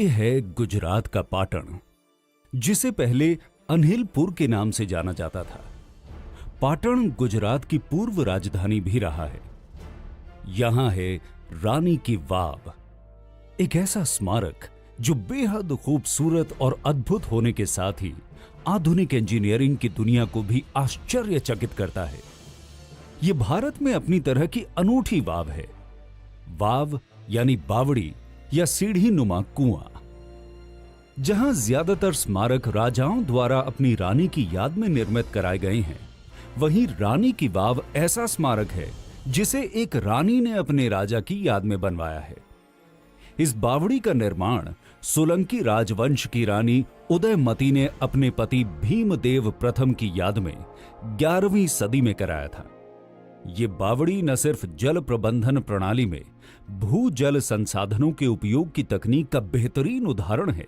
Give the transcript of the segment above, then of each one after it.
ये है गुजरात का पाटण, जिसे पहले अनिलपुर के नाम से जाना जाता था। पाटण गुजरात की पूर्व राजधानी भी रहा है। यहां है रानी की वाव, एक ऐसा स्मारक जो बेहद खूबसूरत और अद्भुत होने के साथ ही आधुनिक इंजीनियरिंग की दुनिया को भी आश्चर्यचकित करता है। यह भारत में अपनी तरह की अनूठी वाव है। वाव यानी बावड़ी या सीढ़ी नुमा कुआं। जहां ज्यादातर स्मारक राजाओं द्वारा अपनी रानी की याद में निर्मित कराए गए हैं, वहीं रानी की वाव ऐसा स्मारक है जिसे एक रानी ने अपने राजा की याद में बनवाया है। इस बावड़ी का निर्माण सोलंकी राजवंश की रानी उदयमती ने अपने पति भीमदेव प्रथम की याद में 11वीं सदी में कराया था। ये बावड़ी न सिर्फ जल प्रबंधन प्रणाली में भूजल संसाधनों के उपयोग की तकनीक का बेहतरीन उदाहरण है,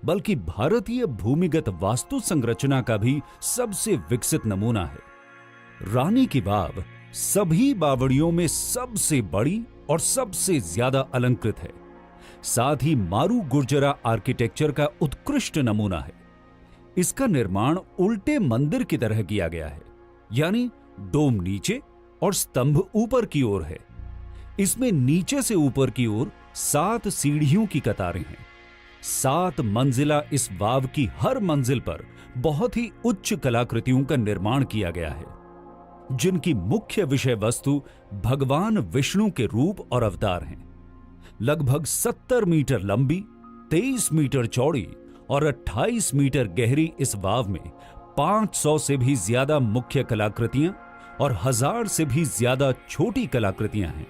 बल्कि भारतीय भूमिगत वास्तु संरचना का भी सबसे विकसित नमूना है। रानी की वाव सभी बावड़ियों में सबसे बड़ी और सबसे ज्यादा अलंकृत है, साथ ही मारू गुर्जरा आर्किटेक्चर का उत्कृष्ट नमूना है। इसका निर्माण उल्टे मंदिर की तरह किया गया है, यानी डोम नीचे और स्तंभ ऊपर की ओर है। इसमें नीचे से ऊपर की ओर 7 सीढ़ियों की कतारें हैं। 7 मंजिला इस वाव की हर मंजिल पर बहुत ही उच्च कलाकृतियों का निर्माण किया गया है, जिनकी मुख्य विषय वस्तु भगवान विष्णु के रूप और अवतार हैं। लगभग 70 मीटर लंबी, 23 मीटर चौड़ी और 28 मीटर गहरी इस वाव में 500 से भी ज्यादा मुख्य कलाकृतियां और 1000 से भी ज्यादा छोटी कलाकृतियां हैं।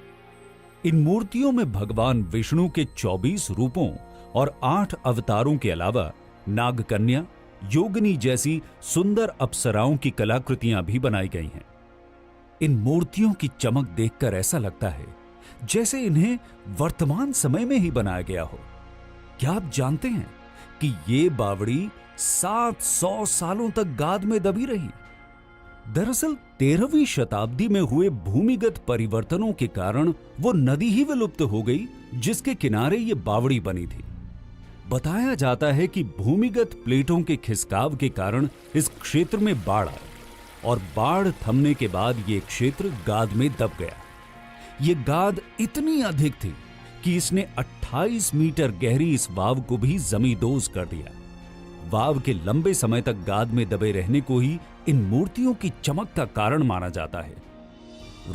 इन मूर्तियों में भगवान विष्णु के 24 रूपों और 8 अवतारों के अलावा नागकन्या, योगिनी जैसी सुंदर अप्सराओं की कलाकृतियां भी बनाई गई हैं। इन मूर्तियों की चमक देखकर ऐसा लगता है जैसे इन्हें वर्तमान समय में ही बनाया गया हो। क्या आप जानते हैं कि ये बावड़ी 700 सालों तक गाद में दबी रही? दरअसल 13वीं शताब्दी में हुए भूमिगत परिवर्तनों के कारण वो नदी ही विलुप्त हो गई जिसके किनारे ये बावड़ी बनी थी। बताया जाता है कि भूमिगत प्लेटों के खिसकाव के कारण इस क्षेत्र में बाढ़ आई और बाढ़ थमने के बाद ये क्षेत्र गाद में दब गया। ये गाद इतनी अधिक थी कि इसने 28 मीटर गहरी इस वाव को भी जमींदोज कर दिया। वाव के लंबे समय तक गाद में दबे रहने को ही इन मूर्तियों की चमक का कारण माना जाता है।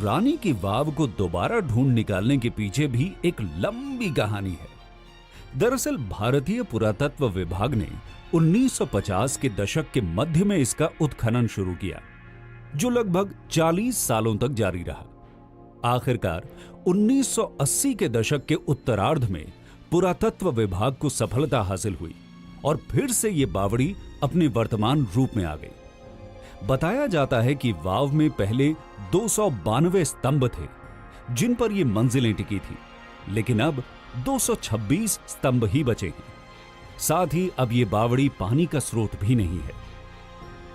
रानी की वाव को दोबारा ढूंढ निकालने के पीछे भी एक लंबी कहानी है। दरअसल भारतीय पुरातत्व विभाग ने 1950 के दशक के मध्य में इसका उत्खनन शुरू किया, जो लगभग 40 सालों तक जारी रहा। आखिरकार 1980 के दशक के उत्तरार्ध में पुरातत्व विभाग को सफलता हासिल हुई और फिर से ये बावड़ी अपने वर्तमान रूप में आ गई। बताया जाता है कि वाव में पहले 292 स्तंभ थे जिन पर ये मंजिलें टिकी थी, लेकिन अब 226 स्तंभ ही बचे हैं। साथ ही अब ये बावड़ी पानी का स्रोत भी नहीं है।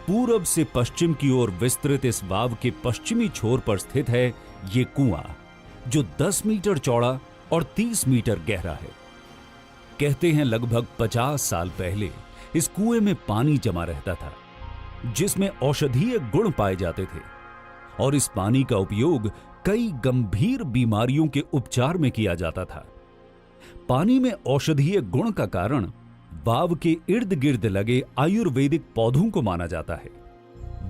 पूरब से पश्चिम की ओर विस्तृत इस वाव के पश्चिमी छोर पर स्थित है ये कुआं, जो 10 मीटर चौड़ा और 30 मीटर गहरा है। कहते हैं लगभग 50 साल पहले इस कुएं में पानी जमा रहता था, जिसमें औषधीय गुण पाए जाते थे और इस पानी का उपयोग कई गंभीर बीमारियों के उपचार में किया जाता था। पानी में औषधीय गुण का कारण वाव के इर्द गिर्द लगे आयुर्वेदिक पौधों को माना जाता है।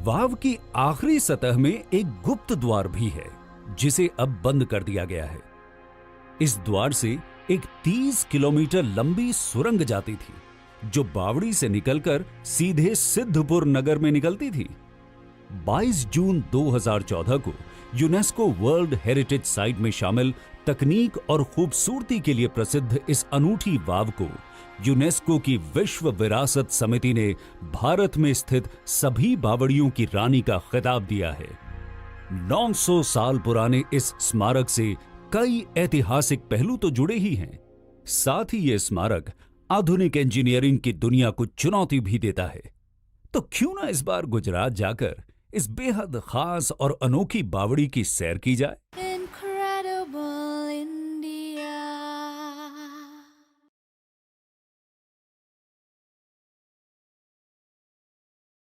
वाव की आखिरी सतह में एक गुप्त द्वार भी है, जिसे अब बंद कर दिया गया है। इस द्वार से एक 30 किलोमीटर लंबी सुरंग जाती थी, जो बावड़ी से निकलकर सीधे सिद्धपुर नगर में निकलती थी। 22 जून 2014 को यूनेस्को वर्ल्ड हेरिटेज साइट में शामिल तकनीक और खूबसूरती के लिए प्रसिद्ध इस अनूठी वाव को यूनेस्को की विश्व विरासत समिति ने भारत में स्थित सभी बावड़ियों की रानी का खिताब दिया है। 900 साल पुराने इस स्मारक से कई ऐतिहासिक पहलू तो जुड़े ही हैं। साथ ही यह स्मारक आधुनिक इंजीनियरिंग की दुनिया को चुनौती भी देता है। तो क्यों ना इस बार गुजरात जाकर इस बेहद खास और अनोखी बावड़ी की सैर की जाए।